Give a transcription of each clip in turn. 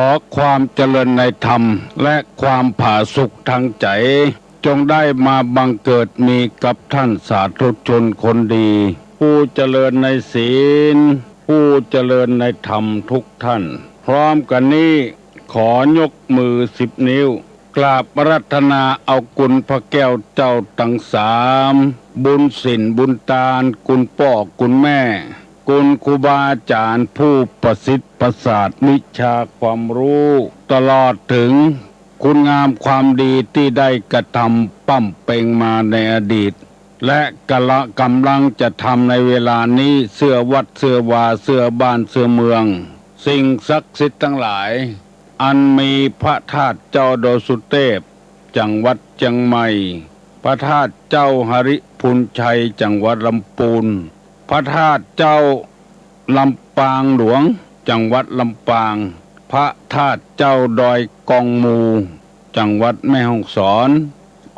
อความเจริญในธรรมและความผาสุกทางใจจงได้มาบังเกิดมีกับท่านสาธุชนคนดีผู้เจริญในศีลผู้เจริญในธรรมทุกท่านพร้อมกันนี้ขอยกมือ10 นิ้วกราบอาราธนาเอาคุณพระแก้วเจ้าทั้งสามบุญศีลบุญตาลคุณพ่อคุณแม่คุณครูบาอาจารย์ผู้ประสิทธิ์ประสาทวิชาความรู้ตลอดถึงคุณงามความดีที่ได้กระทำปั้มเป่งมาในอดีตและกำลังจะทำในเวลานี้เสื้อวัดเสื้อวาเสื้อบ้านเสื้อเมืองสิ่งศักดิ์สิทธิ์ทั้งหลายอันมีพระธาตุเจ้าโดสุเทพจังหวัดเชียงใหม่พระธาตุเจ้าหริพุนชัยจังหวัดลำพูนพระธาตุเจ้าลำปางหลวงจังหวัดลำปางพระธาตุเจ้าดอยกองมูจังหวัดแม่ฮ่องสอน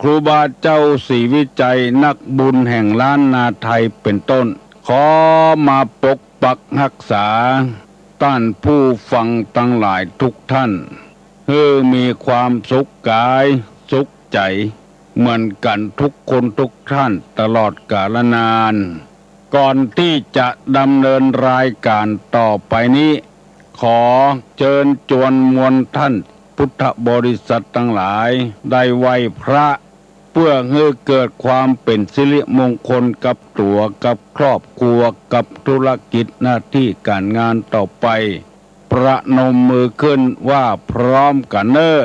ครูบาเจ้าศรีวิจัยนักบุญแห่งล้านนาไทยเป็นต้นขอมาปกปักรักษาต้านผู้ฟังทั้งหลายทุกท่านให้มีความสุขกายสุขใจเหมือนกันทุกคนทุกท่านตลอดกาลนานก่อนที่จะดำเนินรายการต่อไปนี้ขอเชิญชวนมวลท่านพุทธบริษัททั้งหลายได้ไหว้พระเพื่อให้เกิดความเป็นสิริมงคลกับตัวกับครอบครัวกับธุรกิจหน้าที่การงานต่อไปประนมมือขึ้นว่าพร้อมกันเนอ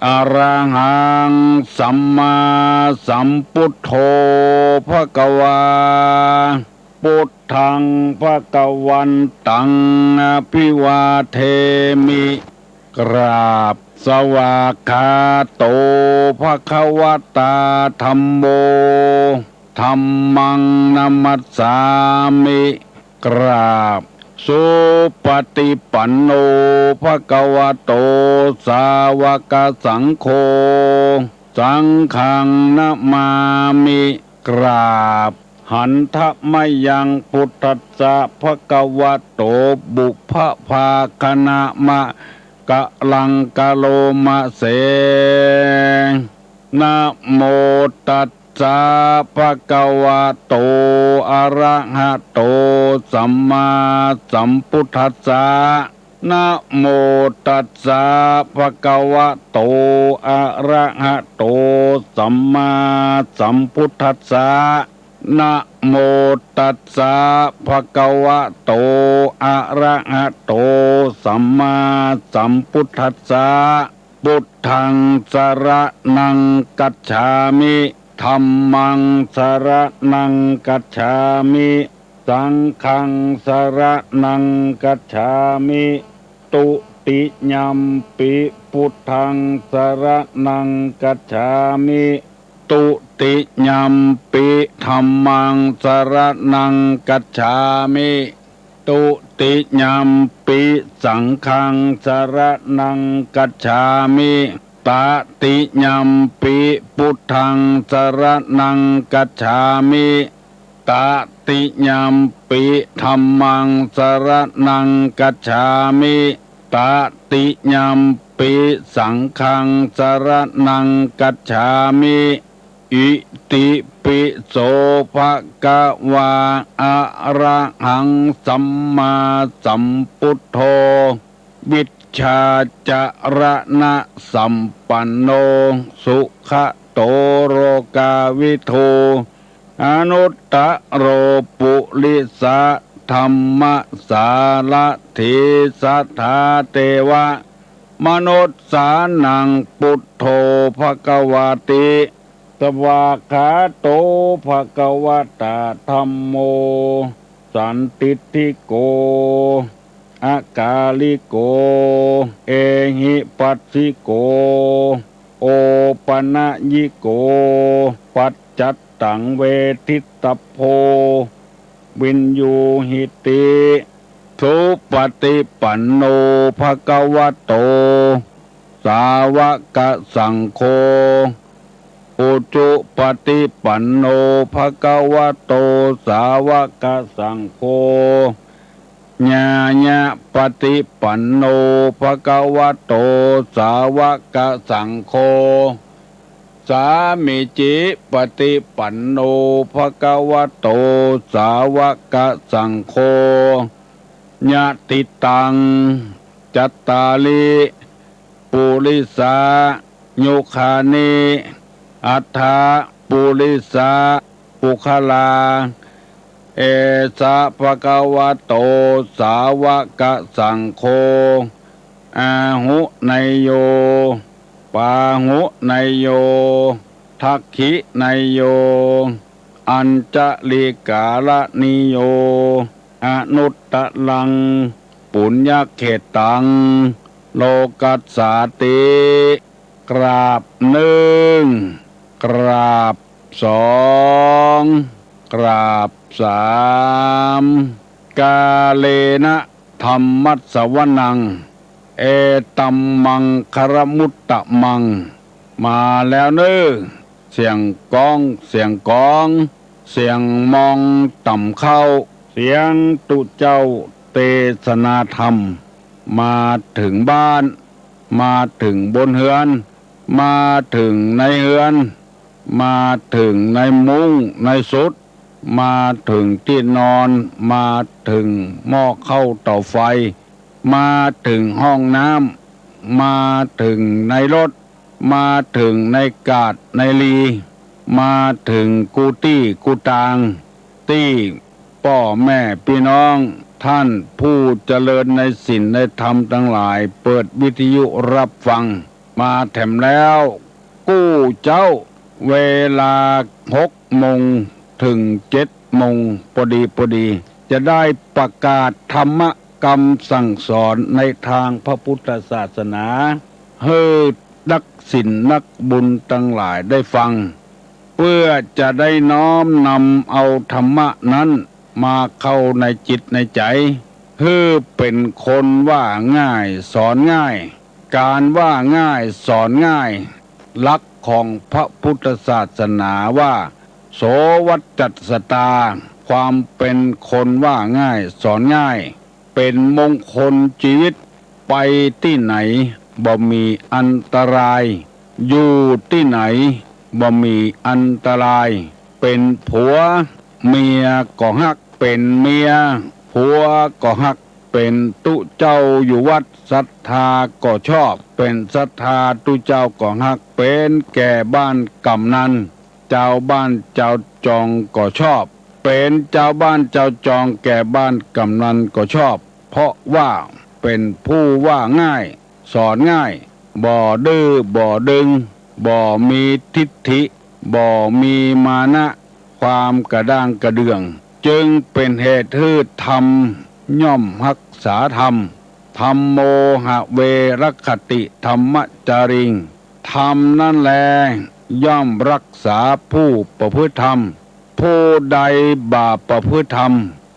อะระหังสัมมาสัมพุทโธภควาพุทธังภวันตังอภิวาเทมิกราบสวากขาโตภควตาธัมโมธัมมังนัมมัสสามิกราบสุปฏิปันโนภควโตสาวกสังโฆสังฆังนะมามิกราบหันทะมยังพุทธัสสะภควโตบุพภาคณะมะกะลังกะโลมะเสนะโมตัสสะภะคะวะโตอะระหะโตสัมมาสัมพุทธัสสะนะโมตัสสะภะคะวะโตอะระหะโตสัมมาสัมพุทธัสสะนะโมตัสสะภะคะวะโตอะระหะโตสัมมาสัมพุทธัสสะพุทธังสรณังกัจฉามิธัมมังสรณังกัจฉามิสังฆังสรณังกัจฉามิตุติยัมปิพุทธังสรณังกัจฉามิตุติยัมปิธัมมังสรณังกัจฉามิตุติยัมปิสังฆังสรณังกัจฉามิตติยัมปิพุทธังสรณังกัจฉามิตติยัมปิธัมมังสรณังกัจฉามิตติยัมปิสังฆังสรณังกัจฉามิอิติปิโสภะคะวะอะระหังสัมมาสัมพุทโธวิชชาจรณะสัมปันโนสุขโตโรกาวิโทอนุตตโรปุริสะธรรมสารถิสัทธาเทวะมนุษสานังพุทโธภควาติสวากขาโตภควตาธัมโมสันติทิโกอากาลิโกเอหิปัสสิโกโอปนะยิโกปัจจัตตังเวทิตโพวินยูหิติสุปฏิปันโนภควโตสาวกสังโฆอุจุปฏิปันโนภควโตสาวกสังโฆ ญาญะปฏิปันโนภะคะวะโตสาวกสังโฆสามิจิปฏิปันโนภะคะวะโตสาวกสังโฆญาติตังจัตตาลิปุริสายุคานิอัฏฐปุริสาปุคลาเอสะภะคะวะโตสาวกสังโฆอาหุไนโยปาหุไนโยทักขิไนโยอัญจลิกาลนิโยอนุตตะลังปุญญเขตังโลกัสสาติกราบหนึ่งกราบสองกราบสามกาเลนะธรรมัสสวนังเอตัมมังคารมุตตะมังมาแล้วเน้อเสียงก้องเสียงกองเสียงมองต่ำเข้าเสียงตุเจ้าเทศนาธรรมมาถึงบ้านมาถึงบนเฮือนมาถึงในเฮือนมาถึงในมุ้งในสุดมาถึงที่นอนมาถึงหม้อข้าวเตาไฟมาถึงห้องน้ำมาถึงในรถมาถึงในกาดในลีมาถึงกูตี้กูตางตี้พ่อแม่พี่น้องท่านผู้เจริญในศีลในธรรมทั้งหลายเปิดวิทยุรับฟังมาแถมแล้วกู้เจ้าเวลา6 โมงถึง7 โมงพอดีจะได้ประกาศธรรมกรรมสั่งสอนในทางพระพุทธศาสนาให้นักศีลนักบุญทั้งหลายได้ฟังเพื่อจะได้น้อมนำเอาธรรมะนั้นมาเข้าในจิตในใจเพื่อเป็นคนว่าง่ายสอนง่ายการว่าง่ายสอนง่ายหลักของพระพุทธศาสนาว่าโสวัจจัสตาความเป็นคนว่าง่ายสอนง่ายเป็นมงคลชีวิตไปที่ไหนบ่มีอันตรายอยู่ที่ไหนบ่มีอันตรายเป็นผัวเมียก็ฮักเป็นเมียผัวก็ฮักเป็นตุเจ้าอยู่วัดศรัทธาก็ชอบเป็นศรัทธาตุเจ้าก็ฮักเป็นแก่บ้านกำนันเจ้าบ้านเจ้าจองก็ชอบเป็นเจ้าบ้านเจ้าจองแก่บ้านกำนันก็ชอบเพราะว่าเป็นผู้ว่าง่ายสอนง่ายบ่ดื้อบ่ดึงบ่มีทิฏฐิบ่มีมานะความกระด้างกระเดื่องจึงเป็นเหตุให้ธรรมย่อมรักษาธรรมธรรมโมหะเวรคติธรรมจาริงธรรมนั่นแลย่อมรักษาผู้ประพฤติธรรมผู้ใดบาปประพฤติธรรม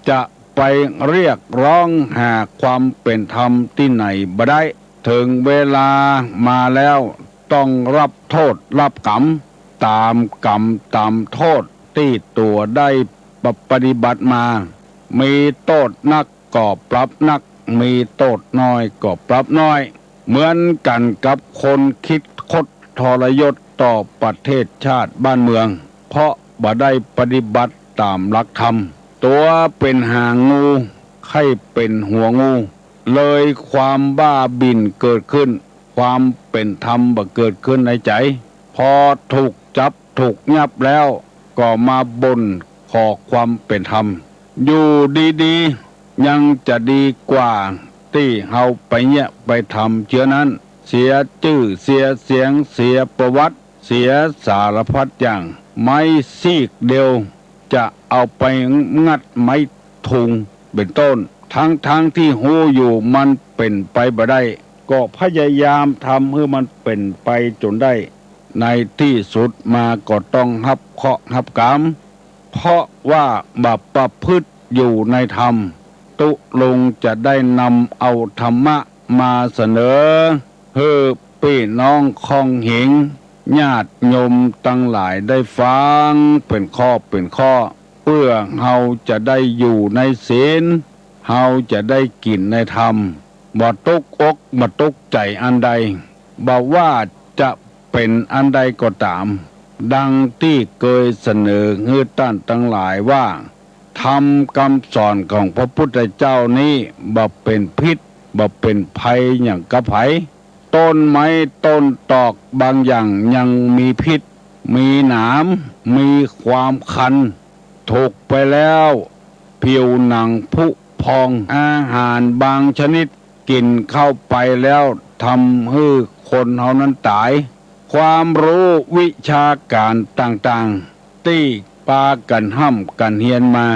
จะไปเรียกร้องหาความเป็นธรรมที่ไหนบ่ได้ถึงเวลามาแล้วต้องรับโทษรับกรรมตามกรรมตามโทษที่ตัวได้ปฏิบัติมามีโทษนักก็ปรับนักมีโทษน้อยก็ปรับน้อยเหมือนกันกับคนคิดคดทรยศต่อประเทศชาติบ้านเมืองเพราะบ่ได้ปฏิบัติตามหลักธรรมตัวเป็นหางงูไข่เป็นหัวงูเลยความบ้าบิ่นเกิดขึ้นความเป็นธรรมบ่เกิดขึ้นในใจพอถูกจับถูกยับแล้วก็มาบ่นขอความเป็นธรรมอยู่ดีๆยังจะดีกว่าที่เฮาไปเนี่ยไปทำเชื้อนั้นเสียชื่อเสียเสียงเสียประวัติเสียสารพัดอย่างไม่ซีกเดียวจะเอาไปงัดไม้ทุงเป็นต้นทั้งที่หูอยู่มันเป็นไปบ่ได้ก็พยายามทำให้มันเป็นไปจนได้ในที่สุดมาก็ต้องรับเคราะห์รับกรรมเพราะว่าบาปประพฤติอยู่ในธรรมตุลงจะได้นำเอาธรรมะมาเสนอให้พี่น้องคองเหงญาติโยมตั้งหลายได้ฟังเป็นข้อเพื่อเฮาจะได้อยู่ในศีล เฮาจะได้กินในธรรมบ่ตกอกบ่ตกใจอันใดบ่ว่าจะเป็นอันใดก็ตามดังที่เคยเสนอให้ท่านทั้งหลายว่าธรรมคำสอนของพระพุทธเจ้านี้บ่เป็นพิษบ่เป็นภัยอย่างกะไผต้นไม้ต้นตอกบางอย่างยังมีพิษมีหนามมีความคันถูกไปแล้วผิวหนังผุพองอาหารบางชนิดกินเข้าไปแล้วทำให้คนเฮานั้นตายความรู้วิชาการต่างๆที่ปากันห้ำกันเฮียนมา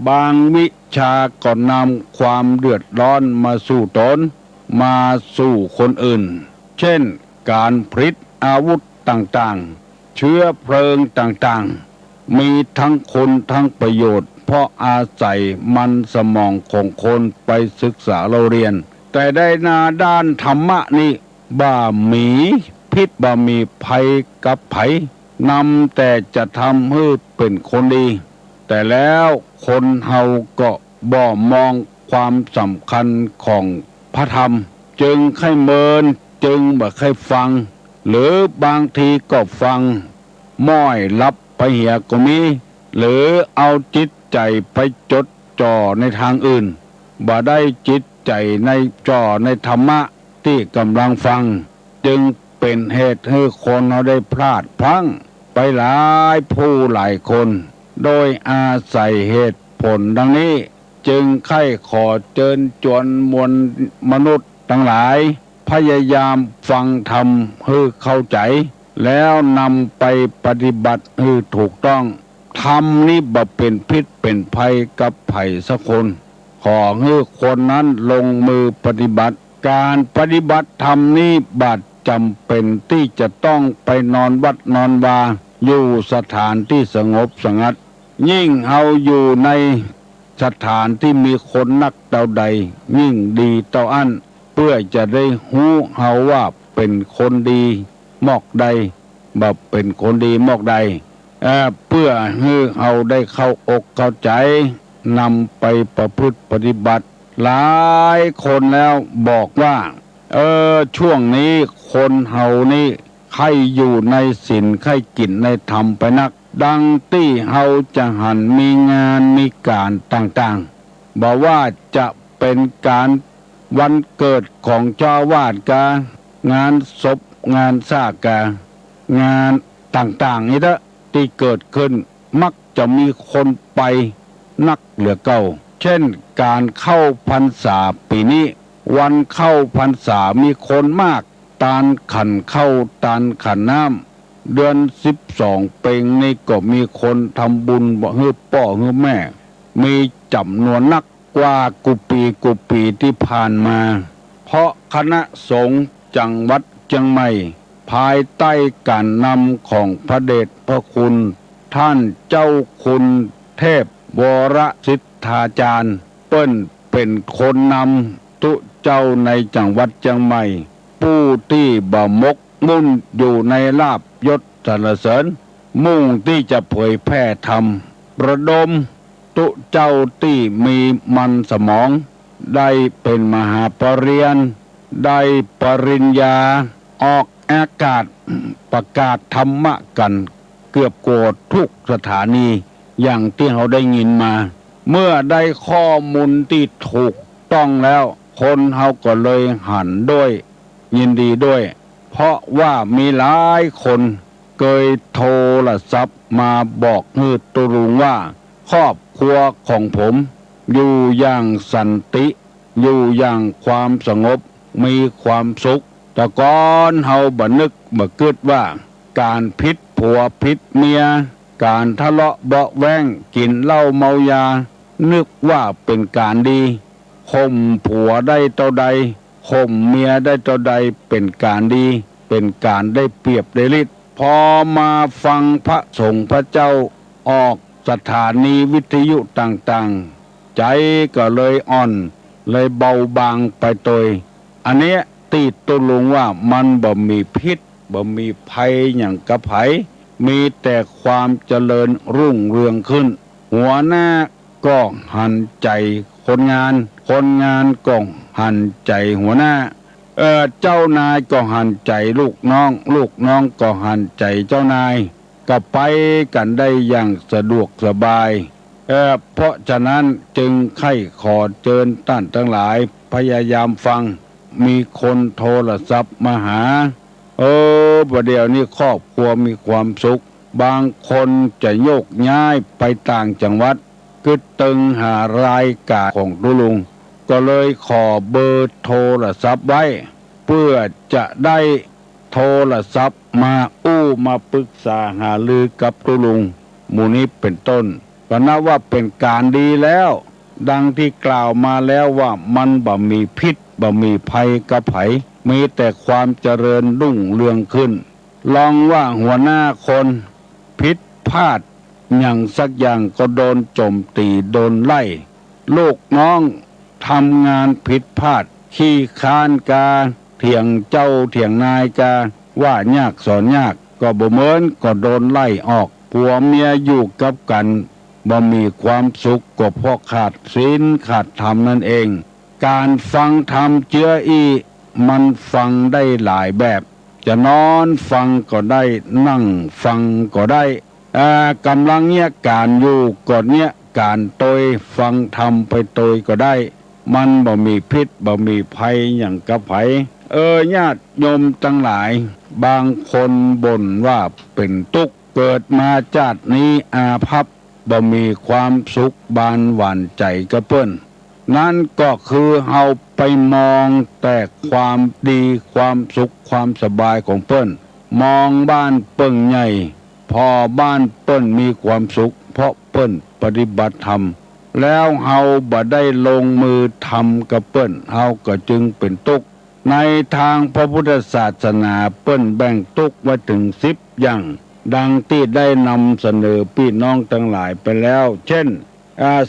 บางวิชาก็นำความเดือดร้อนมาสู่ตนมาสู่คนอื่นเช่นการผลิตอาวุธต่างๆเชื้อเพลิงต่างๆมีทั้งคุณทั้งประโยชน์เพราะอาศัยมันสมองของคนไปศึกษาเราเรียนแต่ได้นาด้านธรรมะนี่บ่มีพิษบ่มีภัยกับไผนำแต่จะทำให้เป็นคนดีแต่แล้วคนเฮาก็บ่มองความสำคัญของพระธรรมจึงให้เมินจึงบ่ให้ฟังหรือบางทีก็ฟังม้อยลับไปเหียก็มีหรือเอาจิตใจไปจดจ่อในทางอื่นบ่ได้จิตใจในจ่อในธรรมะที่กำลังฟังจึงเป็นเหตุให้คนเราได้พลาดพลั้งไปหลายผู้หลายคนโดยอาศัยเหตุผลดังนี้จึงใคร่ขอเชิญชวนมวลมนุษย์ทั้งหลายพยายามฟังธรรมให้เข้าใจแล้วนำไปปฏิบัติให้ถูกต้องธรรมนี้บ่เป็นพิษเป็นภัยกับไผสักคนขอให้คนนั้นลงมือปฏิบัติการปฏิบัติธรรมนี้บัดจำเป็นที่จะต้องไปนอนวัดนอนวาอยู่สถานที่สงบสงัดยิ่งเอาอยู่ในสถานที่มีคนนักเท่าใดยิ่งดีเท่าอันเพื่อจะได้หู้เฮาว่าเป็นคนดีมอกใดบ่เป็นคนดีมอกใดเพื่อให้เฮาได้เข้าอกเข้าใจนำไปประพฤติปฏิบัติหลายคนแล้วบอกว่าช่วงนี้คนเฮานี่ใครอยู่ในศีลใครกินในธรรมไปนักดังที่เฮาจะหันมีงานมีการต่างๆบอกว่าจะเป็นการวันเกิดของเจ้าวาดกางานศพงานซากกางานต่างๆนี่ละที่เกิดขึ้นมักจะมีคนไปนักเหลือเก่าเช่นการเข้าพรรษาปีนี้วันเข้าพรรษามีคนมากตานขันเข้าตานขันน้ำเดือน12เพ็งนี่ก็มีคนทำบุญบ่ฮื้อพ่อฮื้อแม่มีจำนวนนักกว่ากุปีที่ผ่านมาเพราะคณะสงฆ์จังหวัดเชียงใหม่ภายใต้การนำของพระเดชพระคุณท่านเจ้าคุณเทพวรสิทธาจารย์เปิ้นเป็นคนนำทุเจ้าในจังหวัดเชียงใหม่ผู้ที่บ่มกมุ่นอยู่ในลาภยศสรรเสริญมุ่งที่จะเผยแพร่ธรรมระดมทุเจ้าที่มีมันสมองได้เป็นมหาปรริญญาได้ปริญญาออกอากาศประกาศธรรมะกันเกือบโกดทุกสถานีอย่างที่เราได้ยินมาเมื่อได้ข้อมูลที่ถูกต้องแล้วคนเฮาก็เลยหันด้วยยินดีด้วยเพราะว่ามีหลายคนเคยโทรศัพท์มาบอกฮือตุรุงว่าครอบครัวของผมอยู่อย่างสันติอยู่อย่างความสงบมีความสุขแต่ก่อนเฮาบ่นึกบ่คิดว่าการผิดผัวผิดเมียการทะเลาะเบาะแว้งกินเหล้าเมายานึกว่าเป็นการดีข่มผัวได้เท่าใดข่มเมียได้เท่าใดเป็นการดีเป็นการได้เปรียบได้ฤทธิ์พอมาฟังพระสงฆ์พระเจ้าออกสถานีวิทยุต่างๆใจก็เลยอ่อนเลยเบาบางไปโดยอันเนี้ยตีตุลุงว่ามันบ่มีพิษบ่มีภัยอย่างกระไผมีแต่ความเจริญรุ่งเรืองขึ้นหัวหน้าก็หันใจค คนงานก็หันใจหัวหน้าเจ้านายก็หันใจลูกน้องก็หันใจเจ้านายก็ไปกันได้อย่างสะดวกสบายเพราะฉะนั้นจึงไข้ขอเชิญท่านทั้งหลายพยายามฟังมีคนโทรศัพท์มาหาประเดี๋ยวนี้ครอบครัวมีความสุขบางคนจะโยกย้ายไปต่างจังหวัดก็ตึงหารายการของลุงก็เลยขอเบอร์โทรศัพท์ไว้เพื่อจะได้โทรศัพท์มาปรึกษาหารือกับลุงหมู่นี้เป็นต้นก็นับว่าเป็นการดีแล้วดังที่กล่าวมาแล้วว่ามันบ่มีพิษบ่มีภัยกับไผมีแต่ความเจริญรุ่งเรืองขึ้นลองว่าหัวหน้าคนผิดพลาดอย่างสักอย่างก็โดนโจมตีโดนไล่ลูกน้องทำงานผิดพลาดขี้ค้านกาเถียงเจ้าเถียงนายกาว่ายากสอนยากก็บ่เหมือนก็โดนไล่ออกผัวเมียอยู่กับกันบ่มีความสุขก็เพราะขาดศีลขาดธรรมนั่นเองการฟังธรรมเจืออีมันฟังได้หลายแบบจะนอนฟังก็ได้นั่งฟังก็ได้กำลังเนี่ยการอยู่ก็เนี่ยการตยฟังธรรมไปตยก็ได้มันบ่มีพิษบ่มีภัยอย่างกับไผญาติโยมทั้งหลายบางคนบ่นว่าเป็นทุกข์เกิดมาชาตินี้อาภัพบ่มีความสุขบานหวานใจกระเปิ้นนั่นก็คือเฮาไปมองแต่ความดีความสุขความสบายของเปิ้นมองบ้านเปิ้งใหญ่พอบ้านเปิ้นมีความสุขเพราะเปิ้นปฏิบัติธรรมแล้วเฮาบ่ได้ลงมือทำกับเปิ้นเฮาก็จึงเป็นทุกข์ในทางพระพุทธศาสนาเปิ้นแบ่งทุกข์ไว้ถึง10อย่างดังที่ได้นำเสนอพี่น้องทั้งหลายไปแล้วเช่น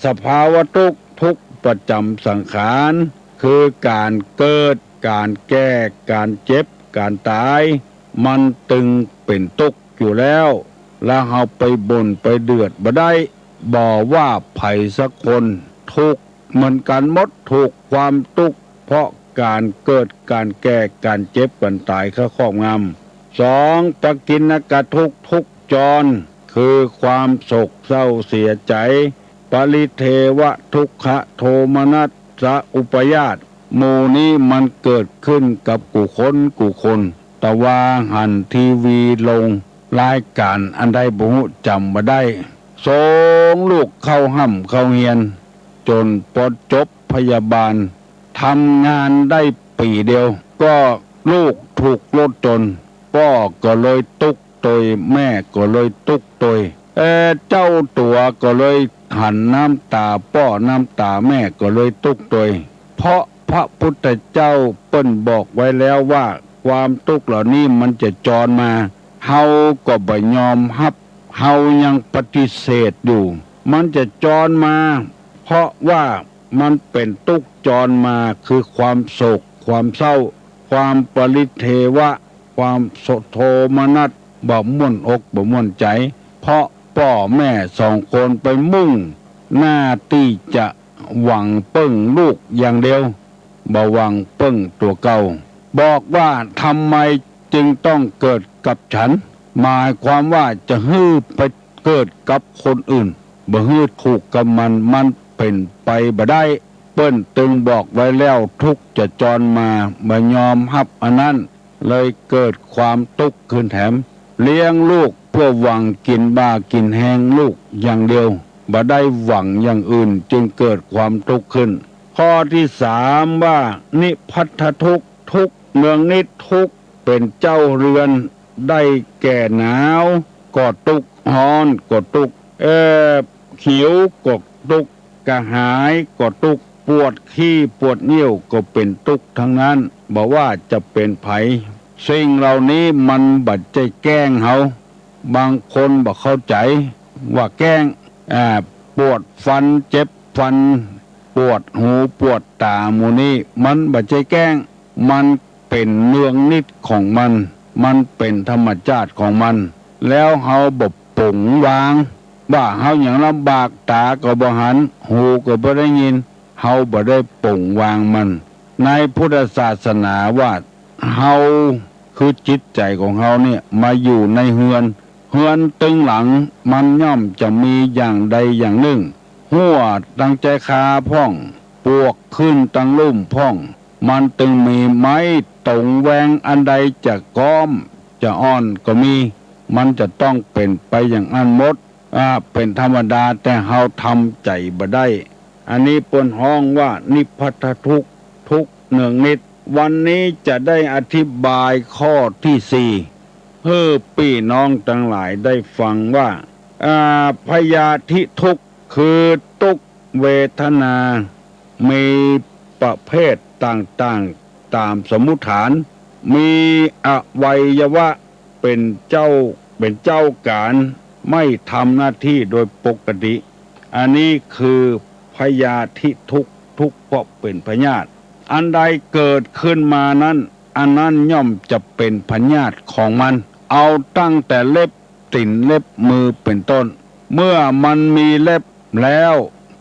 สภาวะทุกข์ประจำสังขารคือการเกิดการแก่การเจ็บการตายมันตึงเป็นทุกข์อยู่แล้วแล้วเฮาไปบ่นไปเดือดบ่ได้บ่ว่าไผสักคนทุกข์เหมือนกันหมดถูกความทุกข์เพราะการเกิดการแก่การเจ็บการตายเข้าครอบงำ2ปกิณกทุกข์ทุกจรคือความโศกเศร้าเสียใจปริเทวะทุกขะโทมนัสสะอุปยาตหมู่นี้มันเกิดขึ้นกับกุคนแต่ว่าหันทีวีลงรายการอันใดบ่ฮู้จำบ่ได้ส่งลูกเข้าห้ำเข้าเฮียนจนปลดจบพยาบาลทำงานได้ปีเดียวก็ลูกถูกรถชนพ่อก็เลยตุกตยแม่ก็เลยตุกตยเจ้าตัวก็เลยหันน้ำตาพ่อน้ำตาแม่ก็เลยตุกตยเพราะพระพุทธเจ้าเปิ้นบอกไว้แล้วว่าความทุกข์เหล่านี้มันจะจรมาเฮาก็บ่ยอมรับเฮายังปฏิเสธอยู่มันจะจรมาเพราะว่ามันเป็นทุกข์จรมาคือความโศกความเศร้าความปริเทวะความโทมนัสบ่ม่วนอกบ่ม่วนใจเพราะพ่อแม่2คนไปมุ่งหน้าที่จะหวังเปิ้งลูกอย่างเดียวบ่หวังเปิ้งตัวเก่าบอกว่าทำไมจึงต้องเกิดกับฉันหมายความว่าจะฮื้อไปเกิดกับคนอื่นบ่ฮื้อถูกกับมันเป็นไปบ่ได้เปิ้นตึงบอกไว้แล้วทุกข์จะจรมาบ่ยอมรับอันนั้นเลยเกิดความทุกข์ขึ้นแถมเลี้ยงลูกเพื่อหวังกินบ้ากินแห้งลูกอย่างเดียวบ่ได้หวังอย่างอื่นจึงเกิดความทุกข์ขึ้นข้อที่3ว่านิพัทธทุกข์ทุกเมืองนิทุกข์เป็นเจ้าเรือนได้แก่หนาวก็ทุกข์ร้อนก็ทุกข์หิวก็ทุกข์กระหายก็ทุกข์ปวดขี้ปวดเยี่ยวก็เป็นทุกข์ทั้งนั้นบ่ว่าจะเป็นไผสิ่งเหล่านี้มันบัดใจแกล้งเฮาบางคนบ่เข้าใจว่าแกล้งปวดฟันเจ็บฟันปวดหูปวดตาหมู่นี้มันบัดใจแกล้งมันเป็นเนืองนิดของมันเป็นธรรมชาติของมันแล้วเฮาบ่ปลงวางว่าเฮาอย่างลำบากตาก็บ่หันหูก็บ่ได้ยิน เฮาบ่ได้ปลงวางมันในพุทธศาสนาว่าเฮาคือจิตใจของเฮาเนี่ยมาอยู่ในเฮือนตึงหลังมันย่อมจะมีอย่างใดอย่างหนึ่งหัวตั้งใจคาพ่องปวกขึ้นตั้งลุ่มพ่องมันตึงมีไม้ตรงแวงอันใดจะก้อมจะอ่อนก็มีมันจะต้องเป็นไปอย่างอันหมดเป็นธรรมดาแต่เฮาทำใจบ่ได้อันนี้เปิ้นฮ้องว่านิพพททุกข์ทุกข์เนืองนิดวันนี้จะได้อธิบายข้อที่สี่เพื่อพี่น้องทั้งหลายได้ฟังว่าพยาธิทุกข์คือทุกขเวทนามีประเภทต่างๆตามสมมุติฐานมีอวัยวะเป็นเจ้าการไม่ทำหน้าที่โดยปกติอันนี้คือพยาธิทุกข์เพราะเป็นพยาธิอันใดเกิดขึ้นมานั้นอันนั้นย่อมจะเป็นพยาธิของมันเอาตั้งแต่เล็บติ่นเล็บมือเป็นต้นเมื่อมันมีเล็บแล้ว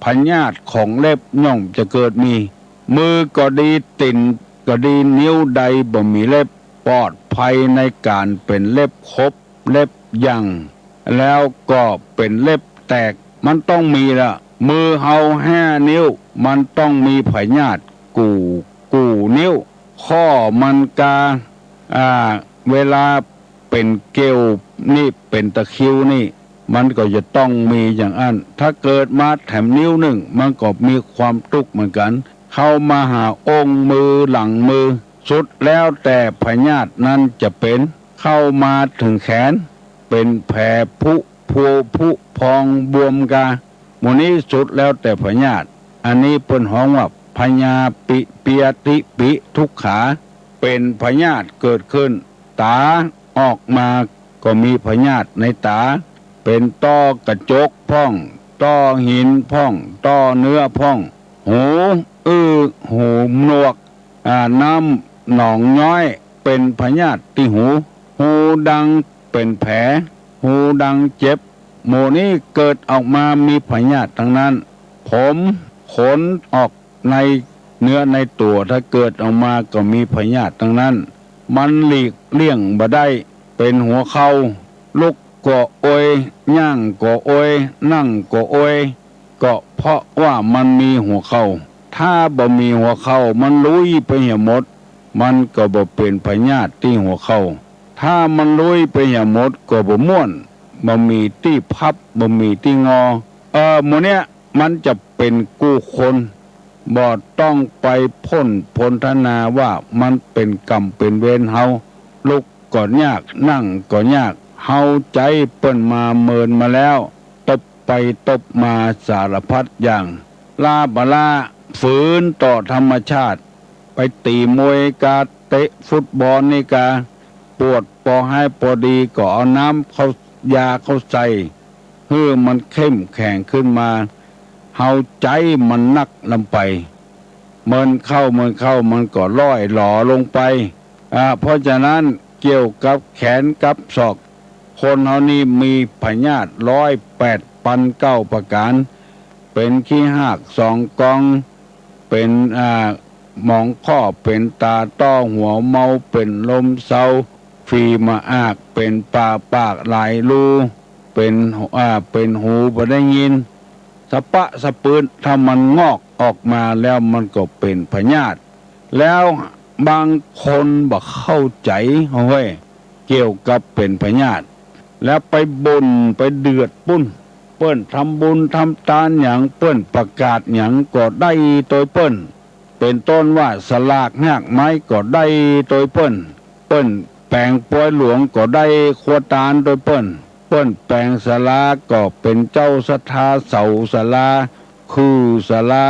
พยาธิของเล็บย่อมจะเกิดมีมือก็ดีติ่นก็ดีนิ้วใดบ่มีเล็บปลอดภัยในการเป็นเล็บครบเล็บยังแล้วก็เป็นเล็บแตกมันต้องมีละมือเฮา5 นิ้วมันต้องมีพยาธิกูนิ้วข้อมันกาเวลาเป็นเกลียวนี่เป็นตะคริวนี่มันก็จะต้องมีอย่างอันถ้าเกิดมาแถมนิ้วหนึ่งมันก็มีความทุกข์เหมือนกันเข้ามาหาองค์มือหลังมือสุดแล้วแต่พยาธินั้นจะเป็นเข้ามาถึงแขนเป็นแผลผุพองบวมกาหมู่นี้สุดแล้วแต่พยาธิอันนี้เปิ้นฮ้องว่าพยาเปียติปิทุกขาเป็นพยาธิเกิดขึ้นตาออกมาก็มีพยาธิในตาเป็นต้อกระจกพ่องต้อหินพ่องต้อเนื้อพ่องหูหูหนวกน้ำหนองย้อยเป็นพยาธิที่หูดังเป็นแผลหูดังเจ็บหมู่นี้เกิดออกมามีพยาธิทั้งนั้นผมขนออกในเนื้อในตัวถ้าเกิดออกมาก็มีพยาธิทั้งนั้นมันหลีกเลี่ยงบ่ได้เป็นหัวเข่าลุกก็โอยย่างก็โอยนั่งก็โอยก็เพราะว่ามันมีหัวเข่าถ้าบ่มีหัวเข่ามันลุยไปเหี่ยหมดมันก็บ่เป็นพยาธิที่หัวเข่าถ้ามันลุยไปเหี่ยหมดก็บ่ม่วนบ่มีที่พับบ่มีที่งอหมู่เนี้ยมันจะเป็นกู้คนบ่ต้องไปพ้นทนาว่ามันเป็นกรรมเป็นเวรเฮาลุกก็ยากนั่งก็ยากเฮาใจเปิ้นมาเมินมาแล้วตบไปตบมาสารพัดอย่างลาบลาฝืนต่อธรรมชาติไปตีมวยกาเตะฟุตบอลนี่กาปวดพอให้พอดีก็เอาน้ำยาเขาใส่เพื่อมันเข้มแข็งขึ้นมาเฮาใจมันนักลำไปเมินเข้ามันก็ล่อยหล่อลงไปเพราะฉะนั้นเกี่ยวกับแขนกับศอกคนเฮานี่มีพยาธิ108,9ประการเป็นขี้หาก2 กองเป็นหมองข้อเป็นตาต้อหัวเมาเป็นลมเศร้าฝีมาเป็นปากหลายรูเป็นหูบ่ได้ยินสะปะสะปืนถ้ามันงอกออกมาแล้วมันก็เป็นพยาธิแล้วบางคนบ่เข้าใจเฮ้ยเกี่ยวกับเป็นพยาธิแล้วไปบ่นไปเดือดปุ้นเปิ้นทำบุญทำทานหยังเปิ้นประกาศหยังก็ได้โดยเปิ้นเป็นต้นว่าสลากหากไม้ก็ได้โดยเปิ้นแปลงปวยหลวงก็ได้ขวตาลโดยเปิ้นแปลงศาลาก็เป็นเจ้าศรัทธาเสาศาลาคือศาลา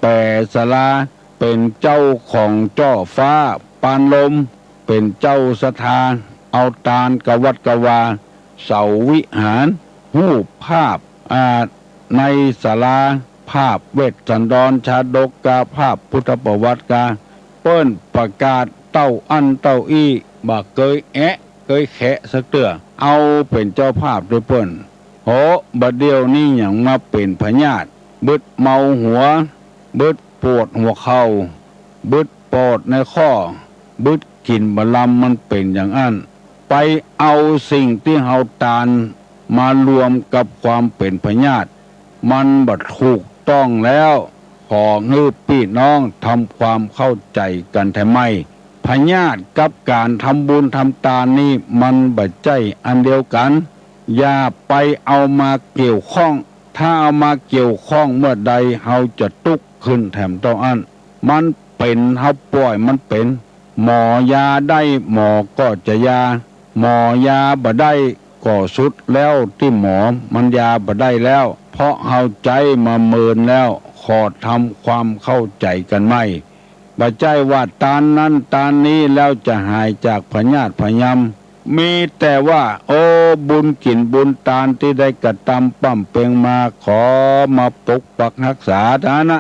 แปรศาลาเป็นเจ้าของจ้อฟ้าปานลมเป็นเจ้าศรัทธาเอาตาลกวัดกวาเสาวิหารรูปภาพในศาลาภาพเวทสันดรชาดกกาภาพพุทธประวัติกาเปิ้นประกาศเต้าอันเต้าอี้บ่เคยแขะสักเตื้อเอาเป็นเจ้าภาพด้วยเปิ้นโหบัดเดียวนี้หยังมาเป็นพญาติบึดเมาหัว บึดปวดหัวเข่าบึดปอดในข้อบึดกินบะลำมันเป็นอย่างนั้นไปเอาสิ่งที่เฮาตานมารวมกับความเป็นพญาติมันบัดถูกต้องแล้วขอให้พี่น้องทำความเข้าใจกันแท้ไหมพญาติกับการทำบุญทำทานนี่มันบัดใจอันเดียวกันอย่าไปเอามาเกี่ยวข้องถ้าเอามาเกี่ยวข้องเมื่อใดเฮาจะตุกขึ้นแถมต้องอันมันเป็นเฮาปล่อยมันเป็นหมอยาได้หมอก็จะยาหมอยาบ่ได้ก็สุดแล้วที่หมอมันยาบ่ได้แล้วเพราะเฮาใจมาเมินแล้วขอทำความเข้าใจกันไหมบ่ใจว่าตานนั้นตานนี้แล้วจะหายจากพญาติพยามมีแต่ว่าโอ้บุญกินบุญตานที่ได้กระทำปั้มเปงมาขอมาปกปักรักษาฐานะ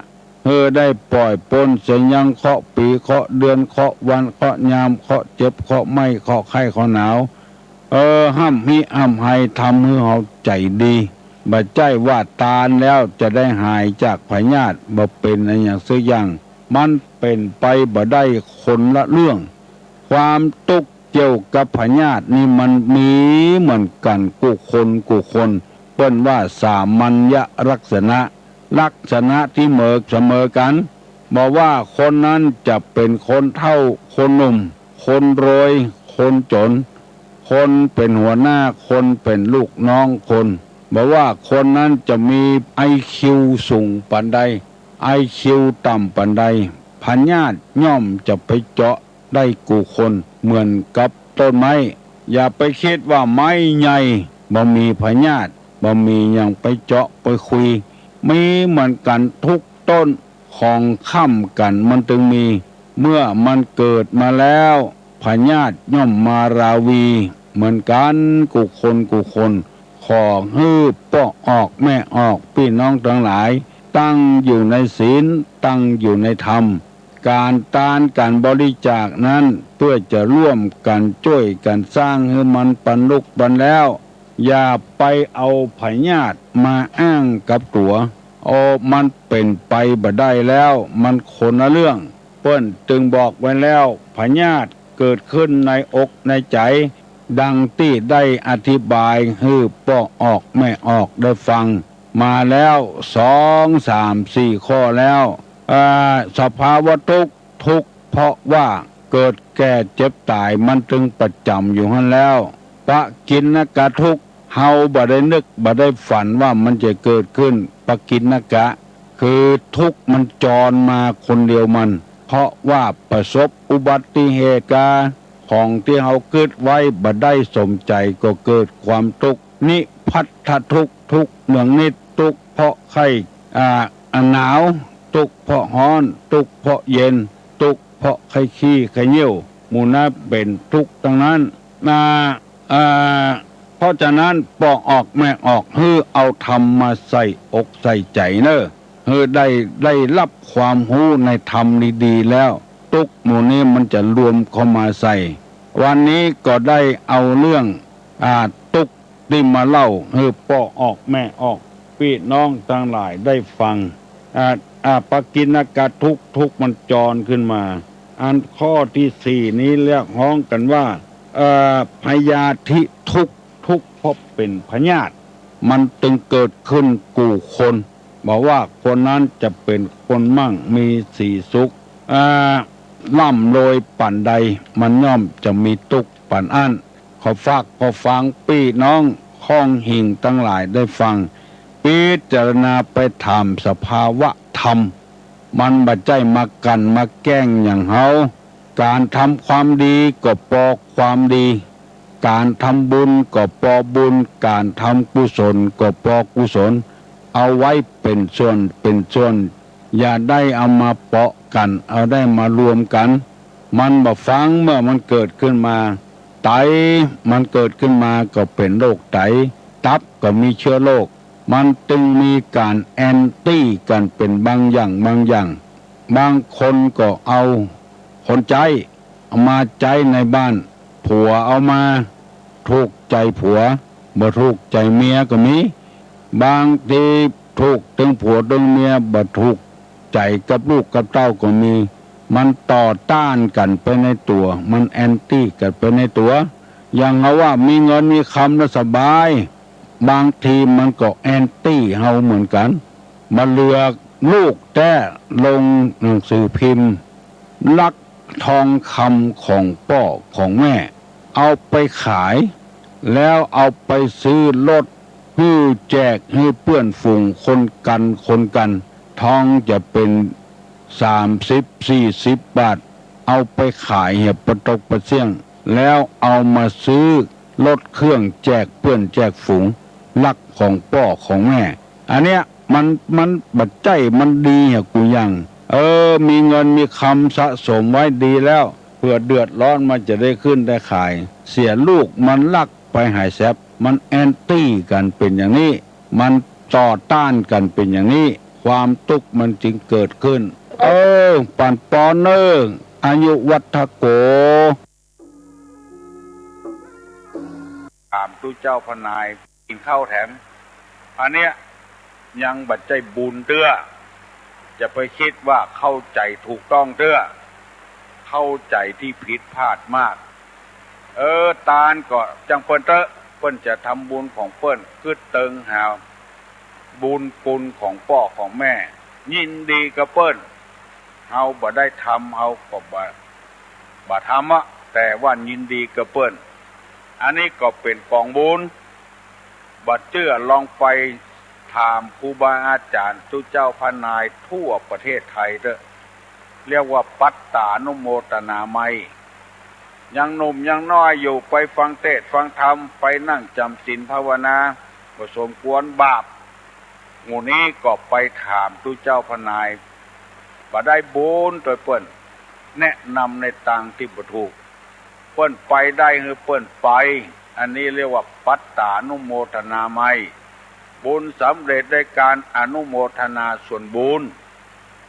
ได้ปล่อยปนเสียงยังเคาะปีเคาะเดือนเคาะวันเคาะยามเคาะเจ็บเคาะไม่เคาะไข้เคาะหนาวห้ามมิห้ามให้ทำให้เราใจดีบ่ใจว่าตานแล้วจะได้หายจากพยาธิบ่เป็นอะไรอย่างสักอย่างมันเป็นไปบ่ได้คนละเรื่องความตุกเกี่ยวกับพยาธินี่มันมีเหมือนกันกูคนเปิ้นว่าสามัญญลักษณะที่เสมอกันบอกว่าคนนั้นจะเป็นคนเฒ่าคนหนุ่มคนรวยคนจนคนเป็นหัวหน้าคนเป็นลูกน้องคนบอกว่าคนนั้นจะมีIQสูงปานใดIQต่ำปานใดพญาติย่อมจะไปเจาะได้กูคนเหมือนกับต้นไม้อย่าไปคิดว่าไม้ใหญ่บ่มีพญาติบ่มีอย่างไปเจาะไปคุยมีเหมือนกันทุกต้นของค่ำกันมันจึงมีเมื่อมันเกิดมาแล้วพญาติย่อมมาราวีเหมือนกันกูคนขอฮื้อป้อออกแม่ออกพี่น้องทั้งหลายตั้งอยู่ในศีลตั้งอยู่ในธรรมการทานการบริจาคนั้นเพื่อจะร่วมกันช่วยกันสร้างให้มันปันลุกปันแล้วอย่าไปเอาพญาติมาอ้างกับตัวมันเป็นไปบ่ได้แล้วมันคนละเรื่องเปิ้นจึงบอกไว้แล้วพญาติเกิดขึ้นในอกในใจดังที่ได้อธิบายให้ป้อออกแม่ออกได้ฟังมาแล้ว2 3 4ข้อแล้วสภาวะทุกข์เพราะว่าเกิดแก่เจ็บตายมันจึงประจำอยู่หั่นแล้วปะกินนกะทุกข์เฮาบ่ได้นึกบ่ได้ฝันว่ามันจะเกิดขึ้นปะกินนกะคือทุกข์มันจรมาคนเดียวมันเพราะว่าประสบอุบัติเหตุของที่เฮาเกิดไว้บ่ได้สมใจก็เกิดความทุกข์นิพัทธทุกข์เนื่องนิดทุกข์เพราะไข้หนาวทุกข์เพราะร้อนทุกข์เพราะเย็นทุกข์เพราะไข้ขี้ไข้เหี่ยวหมู่นั้นเป็นทุกข์ทั้งนั้นเพราะฉะนั้นปอกออกแม่ออกเอาธรรมมาใส่อกใส่ใจได้รับความรู้ในธรรมดีๆแล้วทุกหมู่นี้มันจะรวมเข้ามาใส่วันนี้ก็ได้เอาเรื่องทุกที่มาเล่าให้ปอกออกแม่ออกพี่น้องทั้งหลายได้ฟังปกิณกะทุกมันจรขึ้นมาอันข้อที่4นี้เรียกฮ้องกันว่าพยาธิทุกเพราะเป็นพญาติมันจึงเกิดขึ้นกูคนบอกว่าคนนั้นจะเป็นคนมั่งมีสีสุขล่ำรวยปันใดมันย่อมจะมีทุกข์ปันอันขอฟังพี่น้องข้องหิ่งทั้งหลายได้ฟังพิจารณาไปถามสภาวะธรรมมันบัดใจมากันมาแกล้งอย่างเฮาการทำความดีก็ปอความดีการทำบุญก็ปอบุญการทำกุศลก็ปอกุศลเอาไว้เป็นส่วนอย่าได้เอามาเปาะกันเอาได้มารวมกันมันบ่ฟังเมื่อมันเกิดขึ้นมาไตมันเกิดขึ้นมาก็เป็นโรคไตตับก็มีเชื้อโรคมันจึงมีการแอนตี้กันเป็นบางอย่างบางคนก็เอาคนใจเอามาใจในบ้านผัวเอามาถูกใจผัวบ่ถูกใจเมียก็มีบางทีถูกถึงผัวถึงเมียบ่ถูก ใจกับลูกกับเต้าก็มี มันต่อต้านกันไปในตัวมันแอนตี้กันไปในตัวอย่างเอาว่ามีเงินมีคำแล้วสบายบางทีมันก็แอนตี้เฮาเหมือนกันมาเลือกลูกแต่ลงหนังสือพิมพ์ลักทองคำของพ่อของแม่เอาไปขายแล้วเอาไปซื้อรถฮื้อแจกให้เพื่อนฝูงคนกันทองจะเป็น30-40 บาทเอาไปขายเหี่ยประตกประเสี่ยงแล้วเอามาซื้อรถเครื่องแจกเพื่อนแจกฝูงลักของพ่อของแม่อันเนี้ยมันบัดใจมันดีเหี่ยกูยังมีเงินมีคำสะสมไว้ดีแล้วเพื่อเดือดร้อนมันจะได้ขึ้นได้ขายเสียลูกมันลักไปหายแซบมันแอนตี้กันเป็นอย่างนี้มันต่อต้านกันเป็นอย่างนี้ความทุกข์มันจึงเกิดขึ้นปันปอนอายุวัฒโกถามตู้เจ้าพนายกินข้าวแถมอันเนี้ยยังบัดใจบุญเตื้อจะไปคิดว่าเข้าใจถูกต้องเตื้อเข้าใจที่ผิดพลาดมากตาลก็จังเปิ้นเปิ้นจะทำบุญของเปิ้นคือเติงหาบุญคุณของพ่อของแม่ยินดีกับเปิ้นเฮาบ่ได้ทำเฮาก็บ่ทำอะแต่ว่ายินดีกับเปิ้นอันนี้ก็เป็นกองบุญบัดเจื้อลองไปถามครูบาอาจารย์ทุกเจ้าพนายทั่วประเทศไทยเด้อเรียกว่าปัตตานุโมทนาไมยังหนุ่มยังน้อยอยู่ไปฟังเทศน์ฟังธรรมไปนั่งจำศีลภาวนาก็สมควรบาปหมู่นี้ก็ไปถามทุกเจ้าพนายบ่ได้บุญโดยเปิ้นแนะนำในทางที่บ่ถูกเปิ้นไปได้คือเปิ้นไปอันนี้เรียกว่าปัตตานุโมทนาไมบุญสำเร็จได้การอนุโมทนาส่วนบุญ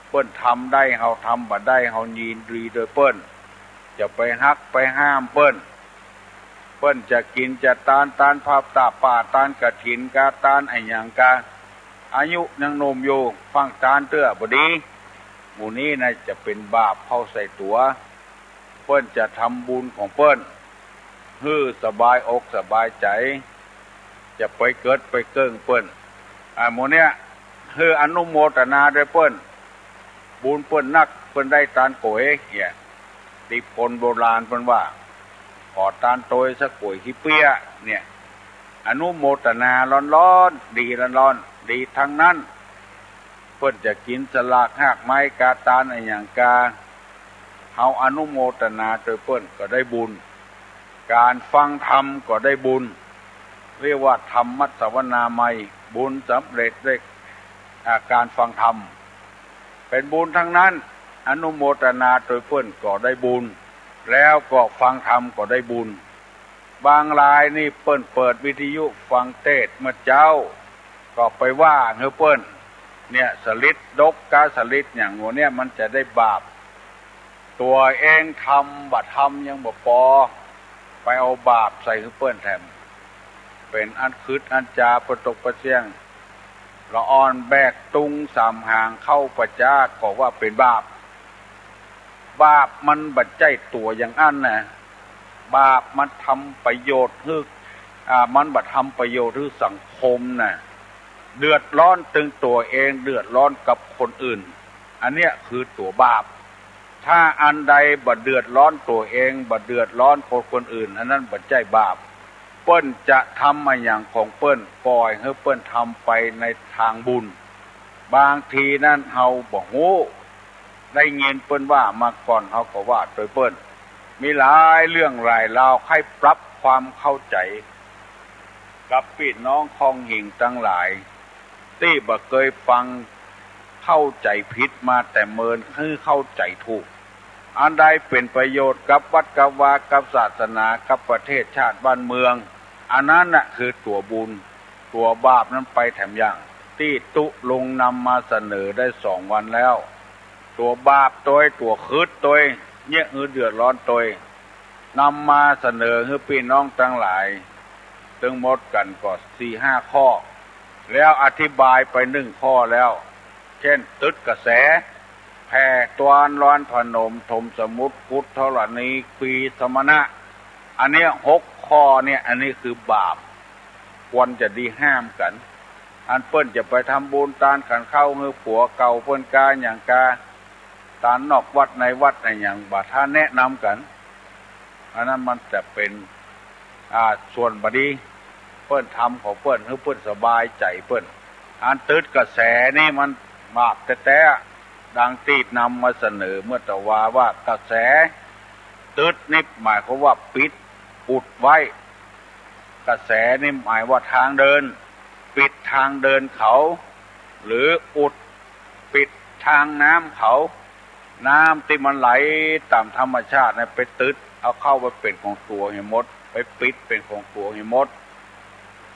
เปิ้นทำได้เฮาทำบ่ได้เฮายินดีโดยเปิ้นจะไปฮักไปห้ามเปิ้นจะกินจะตานภาพตาป่าตานกฐินกาตานไอ้หยังกาอายุยังหนุ่มอยู่ฟังตานเตื้อบ่ดีหมู่นี้น่ะจะเป็นบาปเข้าใส่ตัวเปิ้นจะทำบุญของเปิ้นฮื้อสบายอกสบายใจจะไปเกิดไปเกิ้งเปิ้นหมู่เนี้ยฮื้ออนุโมทนาด้วยเปิ้นบุญเปิ้นนักเปิ้นได้ตานโกยเนี่ยติพลโบราณเพิ่นว่าขอตานโตยสักโกยขี้เปียเนี่ยอนุโมทนาร้อนๆดีร้อนๆดีทั้งนั้นเพิ่นจะกินสลากหากไม้กาตานอะไรอย่างกาเฮาอนุโมทนาโดยเพิ่นก็ได้บุญการฟังธรรมก็ได้บุญเรียกว่าธรรมสวนาไมบุญสำเร็จด้วยการฟังธรรมเป็นบุญทั้งนั้นอนุโมทนาโดยเพิ่นก็ได้บุญแล้วก็ฟังธรรมก็ได้บุญบางรายนี่เปิ้นเปิดวิทยุฟังเทศน์เมื่อเจ้าก็ไปว่าเฮาเปิ้นเนี่ยสลิดดกกาสลิดอย่างหัวเนี่ยมันจะได้บาปตัวเองทำบ่ทำยังบ่พอไปเอาบาปใส่เฮาเปิ้นแถมเป็นอันคืดอันจาประตกประเสี่ยงละอ่อนแบกตุงสามหางเข้าประจาก็ว่าเป็นบาปมันบัดใจตัวอย่างอันน่ะบาปมันทำประโยชน์ให้มันบัดทำประโยชน์ให้สังคมน่ะเดือดร้อนถึงตัวเองเดือดร้อนกับคนอื่นอันเนี้ยคือตัวบาปถ้าอันใดบัดเดือดร้อนตัวเองบัดเดือดร้อนคนอื่นอันนั้นบัดใจบาปเปิ้นจะทำมาอย่างของเปิ้นปล่อยให้เปิ้นทำไปในทางบุญบางทีนั่นเฮาบ่ฮู้ได้เงินเปิ้นว่ามาก่อนเฮาก็ว่าโดยเปิ้นมีหลายเรื่องหลายราวให้ปรับความเข้าใจกับพี่น้องคองหิ่งทั้งหลายที่บ่เคยฟังเข้าใจผิดมาแต่เมินคือเข้าใจถูกอันใดเป็นประโยชน์กับวัดกับวากับศาสนากับประเทศชาติบ้านเมืองอันนั้นน่ะคือตัวบุญตัวบาปนั้นไปแถมอย่างที่ตุลงนำมาเสนอได้2 วันแล้วตัวบาปตัวคืดเนี่ยเดือดร้อนนำมาเสนอให้พี่น้องทั้งหลายถึงหมดกันก็4-5 ข้อแล้วอธิบายไป1 ข้อแล้วเช่นตึดกระแส แผ่ตวนร้อนพนมถมสมุทรพุทธรณีปีสมณะอันเนี้ย6 ข้อเนี่ยอันนี้คือบาปควรจะดีห้ามกันอันเปิ้นจะไปทำบุญตานขันเข้าเงือผัวเก่าเปิ้นกาอย่างกาตานนอกวัดในวัดในอย่างบาท่านแนะนำกันอันนั้นมันจะเป็นส่วนบดีเปิ้นทำของเปิ้นให้เปิ้นสบายใจเปิ้นอันตืดกระแสนี่มันบาปแต่ดังตีดนำมาเสนอเมื่อตะว่ากระแสตืดนี่หมายความว่าปิดอุดไว้กระแสนี่หมายว่าทางเดินปิดทางเดินเขาหรืออุดปิดทางน้ำเขาน้ำที่มันไหลตามธรรมชาติเนี่ยไปตืดเอาเข้าไปเป็นของตัวให้หมดไปปิดเป็นของตัวให้หมด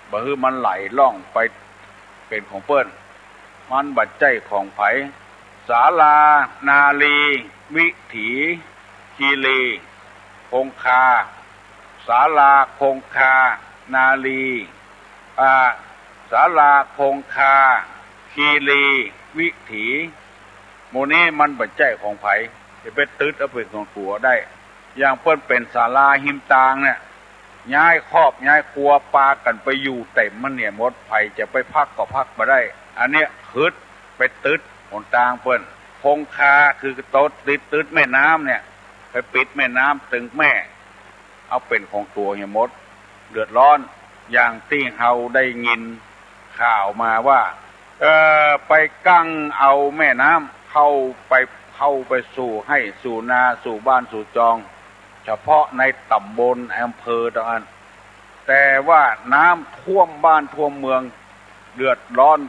บ่ฮือมันไหลล่องไปเป็นของเปิ้นมันบัดใจของไผศาลานาลีวิถีคีรีคงคาศาลาคงคานาลีศาลาคงคาคีรีวิถีโมนี้มันบัดใจของไผจะไปตืดเอาเป็นของตัวได้อย่างเปิ้นเป็นศาลาหิมตางเนี่ยย้ายครอบย้ายครัวปากันไปอยู่เต็มมันเนี่ยหมดไผจะไปพักก็พักมาได้อันเนี้ยคืดไปตืดหนทางเปิ้นคงคาคือโต๊ดตืดแม่น้ำเนี่ยไปปิดแม่น้ำตึงแม่เอาเป็นของตัวเนี่ยหมดเดือดร้อนอย่างที่เฮาได้ยินข่าวมาว่าไปกั้งเอาแม่น้ำเข้าไปสู่ให้สู่นาสู่บ้านสู่จองเฉพาะในตำบลอำเภอตะอันแต่ว่าน้ำท่วมบ้านท่วมเมืองเดือดร้อน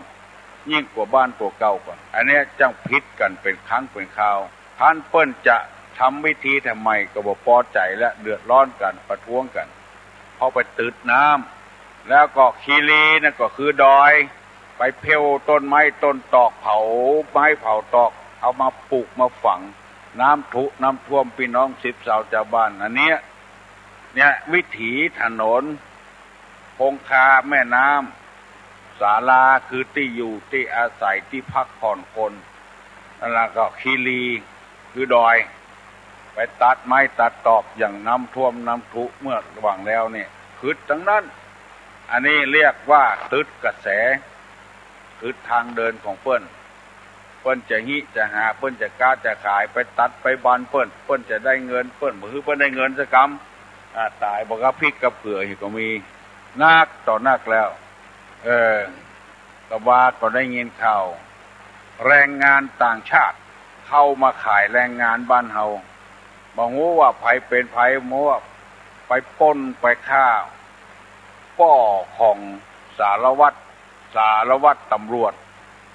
ยิ่งกว่าบ้านตัวเก่าก่อนอันนี้จังพิษกันเป็นครั้งเป็นคราวท่านเปิ้นจะทำวิธีทำไมก็บ่พอใจและเดือดร้อนกันประท้วงกันเพราะไปตืดน้ำแล้วก็คีรีนั่นก็คือดอยไปเพลต้นไม้ต้นตอกเผาไม้เผาตอกเอามาปลูกมาฝังน้ำท่วมพี่น้อง10 ชาวบ้านอันนี้เนี่ยวิถีถนนคงคาแม่น้ำศาลาคือที่อยู่ที่อาศัยที่พักผ่อนคนแล้วก็คีรีคือดอยไปตัดไม้ตัดตอกอย่างน้ำท่วมน้ำทุเมื่อระหว่างแล้วเนี่ยคือทั้งนั้นอันนี้เรียกว่าตืดกระแสตืดทางเดินของเปิ้นจะหิจะหาเปิ้นจะกล้าจะขายไปตัดไปบานเปิ้นจะได้เงินเปิ้นบ่คือเปิ้นได้เงินสักกำตายบ่กับพริกกับเผือกอีกก็มีนักต่อนักแล้วก็ว่าก็ได้ยินข่าวแรงงานต่างชาติเข้ามาขายแรงงานบ้านเฮาบ่ฮู้ว่าไผเป็นไผบ่ว่าไปปล้นไปฆ่าป้อของสารวัตรตำรวจ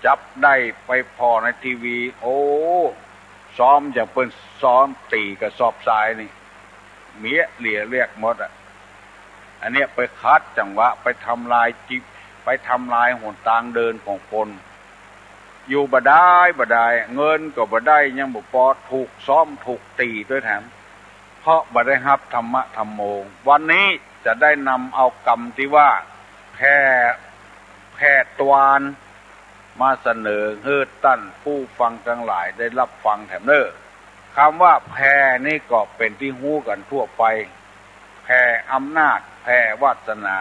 จับได้ไปพอในทีวีโอ้ซ้อมอย่างเปิ้นซ้อมตีกระสอบทรายนี่เมียเหลี่ยเรียกหมดอันเนี้ยไปคัดจังหวะไปทำลายหนทางเดินของคนอยู่บ่ได้เงินก็บ่ได้ยังบ่พอถูกซ้อมถูกตีด้วยแถมเพราะบ่ได้รับธรรมะธรรมโมวันนี้จะได้นำเอากรรมที่ว่าแผ่ตวานมาเสนอให้ตั้นผู้ฟังทั้งหลายได้รับฟังแถมเน้อคำว่าแผ่นี่ก็เป็นที่ฮู้กันทั่วไปแผ่อำนาจแผ่วาสนา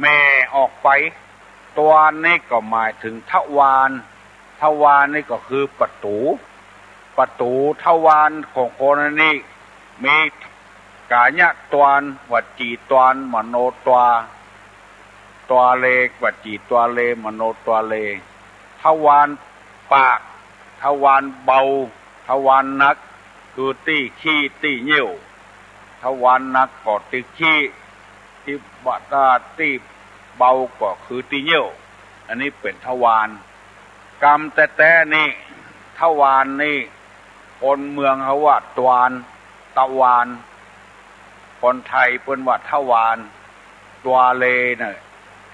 แม่ออกไปตวานนี่ก็หมายถึงทวารนี่ก็คือประตูทวารของคนนี้มีกายะตวารวจีตวารมโนตวาตัวเลวจีตัวเลมโนตัวเลทวารปากทวารเบาทวารนักคือตี้ขี้ตี้เยี่ยวทวารนักก็ตี้ขี้ที่บัดตี้เบาก็คือตี้เยี่ยวอันนี้เป็นทวารกรรมแต่นี่ทวารนี่คนเมืองเขาว่าตวานตะวานคนไทยเปิ้นว่าทวารตัวเลน่ะ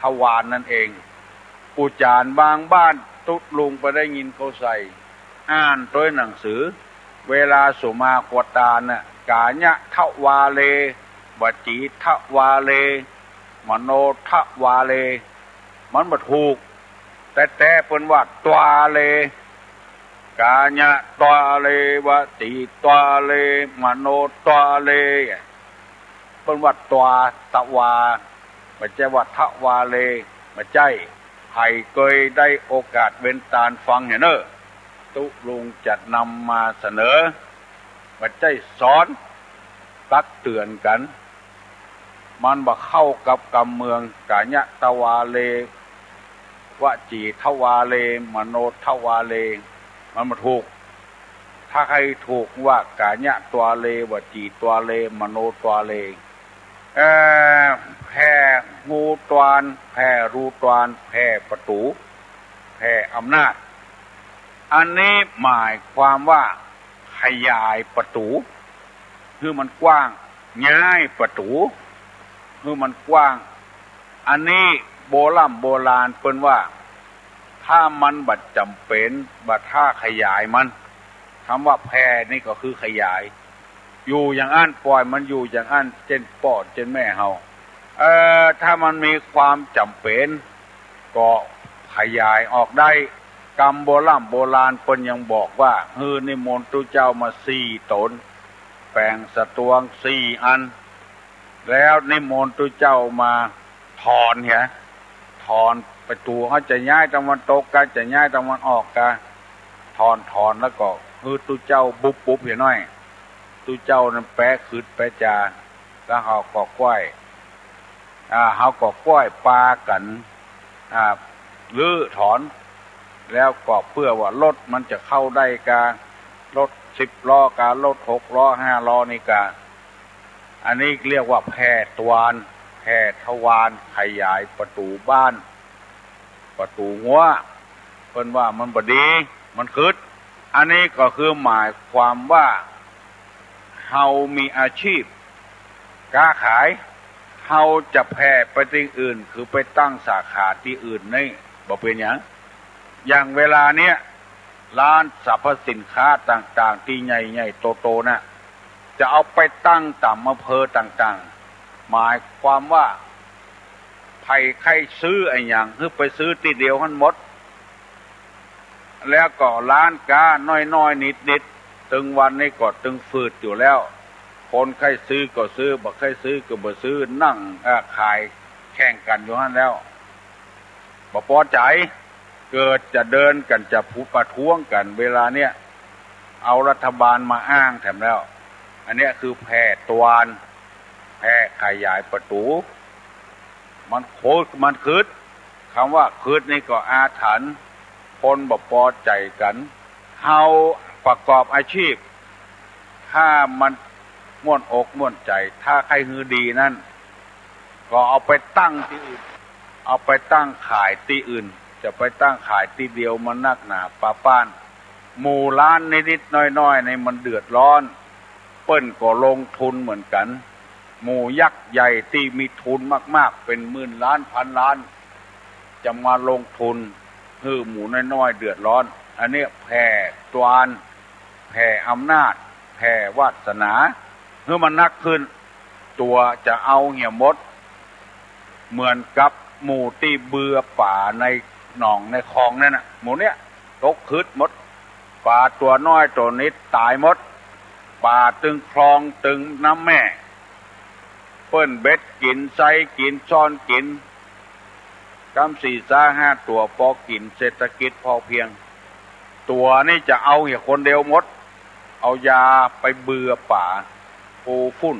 ทวารนั่นเองอุจารบางบ้านตุดลุงไปได้ยินเขาใส่อ่านตัวหนังสือเวลาสุมาควตาน่ะกาญะทวาเลวจีทวาเลมโนทวาเลมันบ่ถูกแต่เปิ้นว่าตวาเล กาญะตัวเลวติตัวเลมโนตัวเลเป็นวัดตัวตะวาไม่ใช่วัดทวาเลไม่ใช่ให้เคยได้โอกาสเว้นตาลฟังเห็นเนอะตุลุงจะนำมาเสนอไม่ใช่สอนตักเตือนกันมันบ่เข้ากับกำเมืองกาญะตะวาเลวจีทวาเลมโนทวาเลมันมาถูกถ้าใครถูกว่ากาญะตัวเลวจีตัวเลมโนตัวเลแผ่งูตวานแผ่รูตวานแผ่ประตูแผ่อำนาจอันนี้หมายความว่าขยายประตูคือมันกว้างย้ายประตูคือมันกว้างอันนี้โบราณเปิ้นว่าถ้ามันบัดจำเป็นบัดถ้าขยายมันคำว่าแผ่นี่ก็คือขยายอยู่อย่างอันปล่อยมันอยู่อย่างอันเช่นปอดเช่นแม่เฮาถ้ามันมีความจำเป็นก็ขยายออกได้กรรมโบราณเปิ้นยังบอกว่านิมนต์ตุเจ้ามา4 ตนแปลงสตวง4 อันแล้วนิมนต์ตุเจ้ามาถอนเหรอถอนประตูเขาจะย้ายตะวันตกกันจะย้ายตะวันออกกันถอนแล้วก็ตุเจ้าบุบเห็นหน่อยตุเจ้านั้นแปะขืดแปะจาแล้วเขาก็ก้อยเขาก็ก้อยปลากันลื้อถอนแล้วก็เพื่อว่ารถมันจะเข้าได้การรถ10 ล้อการรถ6 ล้อ5 ล้อนี่การอันนี้เรียกว่าแผ่ตวานแผ่ทวารขยายประตูบ้านประตูหัวเพิ่นว่ามันบ่ดีมันคืดอันนี้ก็คือหมายความว่าเฮามีอาชีพค้าขายเฮาจะแผ่ไปที่อื่นคือไปตั้งสาขาที่อื่นนี่บ่เป็นหยังอย่างเวลาเนี้ยร้านสรรพสินค้าต่างๆที่ใหญ่ๆโตๆนะจะเอาไปตั้งตามอำเภอต่างๆหมายความว่าใครซื้อไอ้หยังคือไปซื้อทีเดียวทั้งหมดแล้วก็ร้านค้าน้อยๆนิดๆตึงวันนี้ก็ตึงฝืดอยู่แล้วคนใครซื้อก็ซื้อบ่ใครซื้อก็บ่ซื้อนั่งขายแข่งกันอยู่นั่นแล้วบ่พอใจเกิดจะเดินกันจะประท้วงกันเวลาเนี้ยเอารัฐบาลมาอ้างแถมแล้วอันนี้คือแผ่ตวานแผ่ขยายประตูมันโคตรมันคืดคำว่าคืดนี่ก็อาถรรพ์คนบ่พอใจกันเฮาประกอบอาชีพถ้ามันม่วนอกม่วนใจถ้าใครฮือดีนั่นก็เอาไปตั้งที่อื่นเอาไปตั้งขายที่อื่นจะไปตั้งขายที่เดียวมันนักหนาป้านหมู่ร้านนิดๆน้อยๆในมันเดือดร้อนเปิ้นก็ลงทุนเหมือนกันหมู่ยักษ์ใหญ่ที่มีทุนมากๆเป็น10,000 ล้าน1,000 ล้านจะมาลงทุนคือหมู่น้อยๆเดือดร้อนอันนี้แผ่ตวานแผ่อำนาจแผ่วาสนาเมื่อมันนักขึ้นตัวจะเอาเหี่ยมดเหมือนกับหมู่ที่เบื่อป่าในหนองในคลองนั่นน่ะหมู่เนี้ยตกคืดหมดป่าตัวน้อยตัวนิดตายหมดป่าตึงคลองตึงน้ำแม่เปิ้นเบ็ดกินไซกินช้อนกินกำ4-5 ตัวพอกินเศรษฐกิจพอเพียงตัวนี่จะเอาเหี่ยคนเดียวหมดเอายาไปเบื่อป่าปูฝุ่น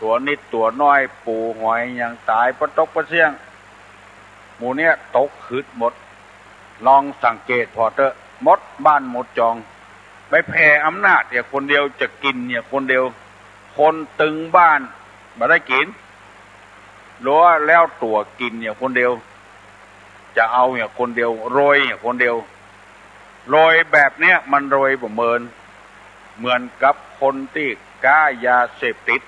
ตัวนิดตัวน้อยปูหอยยังตายปะตกปะเสี่ยงหมู่เนี้ยตกคืดหมดลองสังเกตพอเถอะหมดบ้านหมดจองไปแผ่อำนาจเนี่ยคนเดียวจะกินเนี่ยคนเดียวคนตึงบ้านมาได้กินรู้แล้วตัวกินเนี่ยคนเดียวจะเอาเนี่ยคนเดียวโรยเนี่ยคนเดียวโรยแบบเนี้ยมันโรยบ่เหมือนกับคนที่ก้ายาเสพติด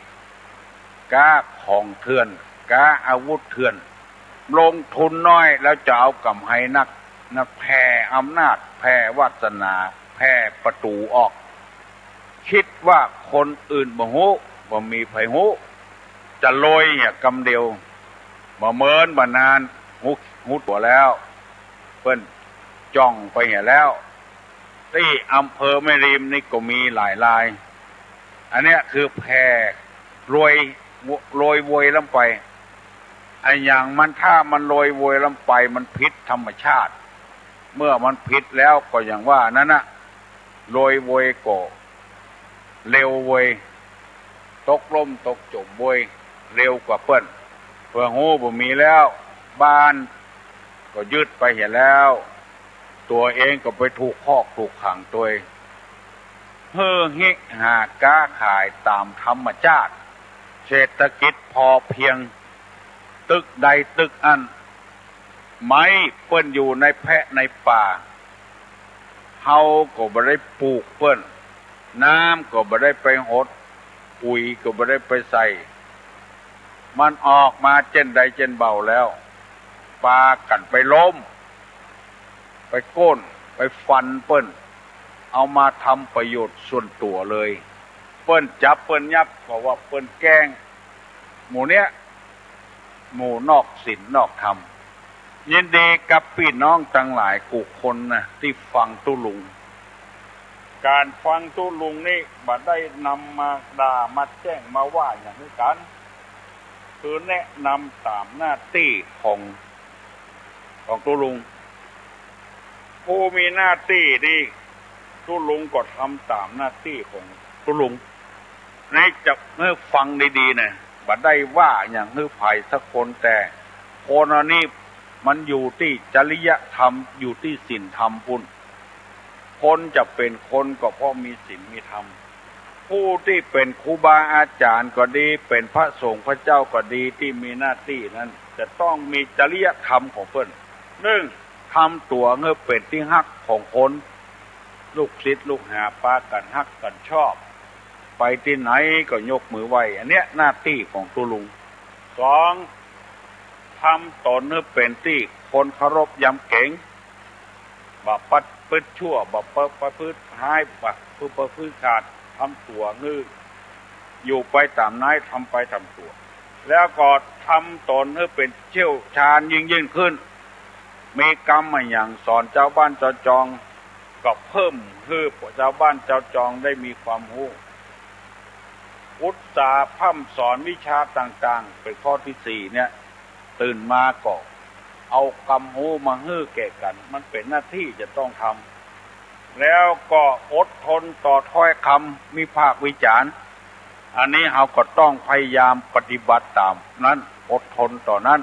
ก้าของเถื่อนก้าอาวุธเถื่อนลงทุนน้อยแล้วจะเอากำไรนักแผ่อำนาจแผ่วาสนาแผ่ประตูออกคิดว่าคนอื่นบ่ฮู้บ่มีไผฮู้จะโรยเนี่ยกำเดียวบ่เมินบ่นานฮู้ตัวแล้วเพิ่นจ้องไปเหี่ยแล้ว ที่อำเภอแม่ริมนี่ก็มีหลายรายอันเนี้ยคือแพรวยโรยโวยลงไปไอ้อย่างมันถ้ามันโรยโวยลงไปมันพิษธรรมชาติเมื่อมันพิษแล้วก็อย่างว่านั้นนะโรยโวยก็เร็วโวยตกล่มตกจมโวยเร็วกว่าเปิ้นเพื่อหูบ่มีแล้วบ้านก็ยึดไปเห็นแล้วตัวเองก็ไปถูกคอกถูกขังตัวเฮ้อเฮกหาก้าขายตามธรรมชาติเศรษฐกิจพอเพียงตึกใดตึกอันไม้เปิ้นอยู่ในแพะในป่าเฮาก็บ่ได้ปลูกเปิ้นน้ำก็บ่ได้ไปหดปุ๋ยก็บ่ได้ไปใส่มันออกมาเช่นใดเช่นเบาแล้วปลากันไปล้มไปโก้นไปฟันเปิ้นเอามาทำประโยชน์ส่วนตัวเลยเปิ้นจับเปิ้นยับเพราะว่าเปิ้นแกล้งหมู่เนี้ยหมู่นอกศีลนอกธรรมยินดีกับพี่น้องทั้งหลายกุคนนะที่ฟังตุลุงการฟังตุลุงนี่บ่ได้นำมาด่ามาแจ้งมาว่าอย่างนี้กันคือแนะนำตามหน้าที่ของตุลุงผู้มีหน้าที่นี่ตุลุงก็ทำตามหน้าที่ของตุลุงในจะเมื่อฟังดีๆนะบ่ได้ว่าอย่างฮื้อไผ่สักคนแต่คนอันนี้มันอยู่ที่จริยธรรมอยู่ที่ศีลธรรมพุ่นคนจะเป็นคนก็เพราะมีศีลมีธรรมผู้ที่เป็นครูบาอาจารย์ก็ดีเป็นพระสงฆ์พระเจ้าก็ดีที่มีหน้าที่นั้นจะต้องมีจริยธรรมของเพิ่นหนึ่งทำตัวเงือเป็นที่ฮักของคนลูกศิษย์ลูกหาปากันฮักกันชอบไปที่ไหนก็ยกมือไหว้อันเนี้ยหน้าที่ของตุลุงสองทำตนเงือเป็นที่คนเคารพยำเก่งบ่ปัดปื้ดชั่วบ่ประพฤติร้ายบ่ประพฤติขาดทำตัวงืออยู่ไปตามนายทำไปทำตัวแล้วก็ทำตนให้เป็นเชี่ยวชาญยิ่งขึ้นมีกรรมอย่างสอนเจ้าบ้านเจ้าจองก็เพิ่มให้เจ้าบ้านเจ้าจองได้มีความรู้อุตสาห์พร่ำสอนวิชาต่างๆเป็นข้อที่สี่เนี่ยตื่นมาก็เอากรรมรู้มาให้แก่กันมันเป็นหน้าที่จะต้องทำแล้วก็อดทนต่อถ้อยคำมีภาควิจารณ์อันนี้เราก็ต้องพยายามปฏิบัติตามนั้นอดทนต่อนั้น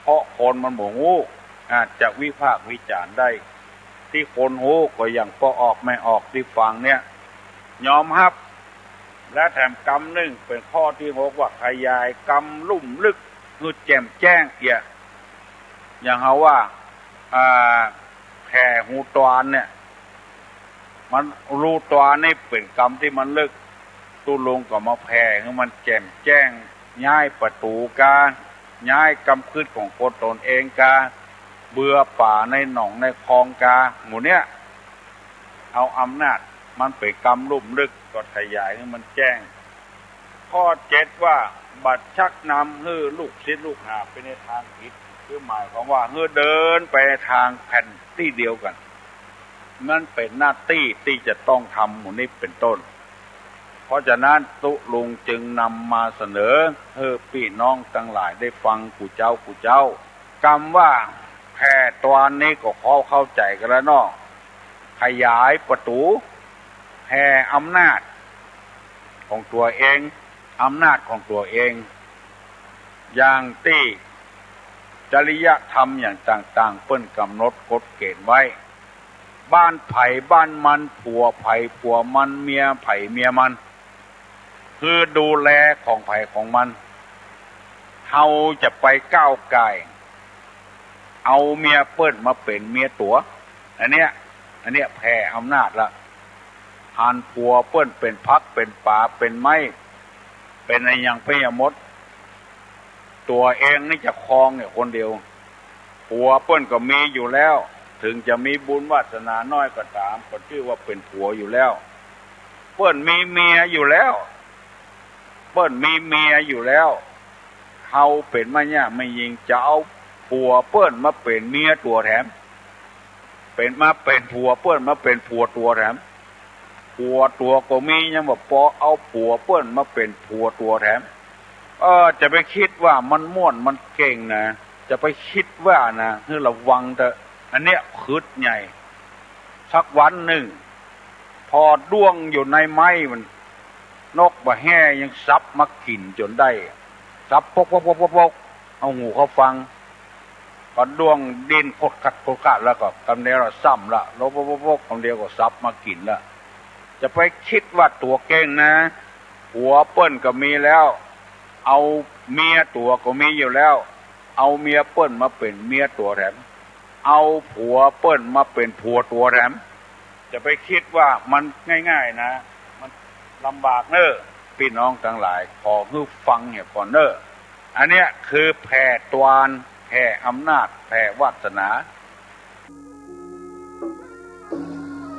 เพราะคนมันบ่รู้อาจจะวิพากษ์วิจารณ์ได้ที่คนรู้ก็อย่างพอออกไม่ออกที่ฟังเนี่ยยอมรับและแถมกรรมหนึ่งเป็นข้อที่6ว่าขยายกรรมลุ่มลึกคือแจ่มแจ้งอย่างเขาว่าแผ่หูตวานเนี่ยมันรูตวานนี่เป็นกรรมที่มันลึกตุลงก็มาแผ่ให้มันแจ่มแจ้งย้ายประตูกาย้ายกรรมคืดของคนตนเองกาเบื่อป่าในหนองในคลองกาหมู่เนี้ยเอาอำนาจมันเป็นกรรมลุ่มลึกก็ขยายให้มันแจ้งข้อ7ว่าบัดชักนำให้ลูกศิษย์ลูกหาไปในทางผิดคือหมายความว่าให้เดินไปทางแผ่นที่เดียวกันนั่นเป็นหน้าที่ที่จะต้องทำหมู่นี้เป็นต้นเพราะฉะนั้นตุลุงจึงนำมาเสนอให้พี่น้องทั้งหลายได้ฟังกูเจ้ากรรมว่าแผ่ตัวนี้ก็เข้าใจกันแล้วเนาะขยายประตูแผ่อำนาจของตัวเองอำนาจของตัวเองอย่างที่จริยธรรมอย่างต่างๆเปิ้นกำหนดกฎเกณฑ์ไว้บ้านไผ่บ้านมันผัวไผ่ผัวมันเมียไผ่เมียมันคือดูแลของไผ่ของมันเฮาจะไปก้าวไก่เอาเมียเปิ้นมาเป็นเมียตัวอันเนี้ยแผ่อำนาจละหันผัวเปิ้นเป็นพักเป็นป่าเป็นไม้เป็นอะไรอย่างพยมดตัวเองนี่จะครองเนี่ยคนเดียวผัวเปิ้นก็มีอยู่แล้วถึงจะมีบุญวาสนาน้อยก็ตามก็ชื่อว่าเป็นผัวอยู่แล้วเปิ้นมีเมียอยู่แล้วเปิ้นมีเมียอยู่แล้วเขาเป็นมาเนี่ยไม่ยิงจะเอาผัวเปิ้นมาเป็นเมียตัวแถม เป็นผัวเปิ้นมาเป็นผัวตัวแถมผัวตัวก็มียังบอกปอเอาผัวเปิ้นมาเป็นผัวตัวแถมจะไปคิดว่ามันม่วนมันเก่งนะจะไปคิดว่านะคือระวังแต่อันเนี้ยคืดใหญ่สักวันหนึ่งพอด้วงอยู่ในไม้มันนกบะแห่ยังซับมากินจนได้ซับพกเอาหูเขาฟังก็ด้วงดินพดกัดแล้วก็กำเดียวเราซ้ำละลบกำเดียวก็ซับมากินละจะไปคิดว่าตัวเก่งนะหัวเปิ้นก็มีแล้วเอาเมียตัวก็มีอยู่แล้วเอาเมียเปิ้นมาเป็นเมียตัวแถมเอาผัวเปิ้นมาเป็นผัวตัวแถมจะไปคิดว่ามันง่ายๆนะมันลำบากเนอะพี่น้องทั้งหลายขอให้ฟังเนี่ยก่อนเนอะอันเนี้ยคือแผ่ตวานแผ่อำนาจแผ่วาสนา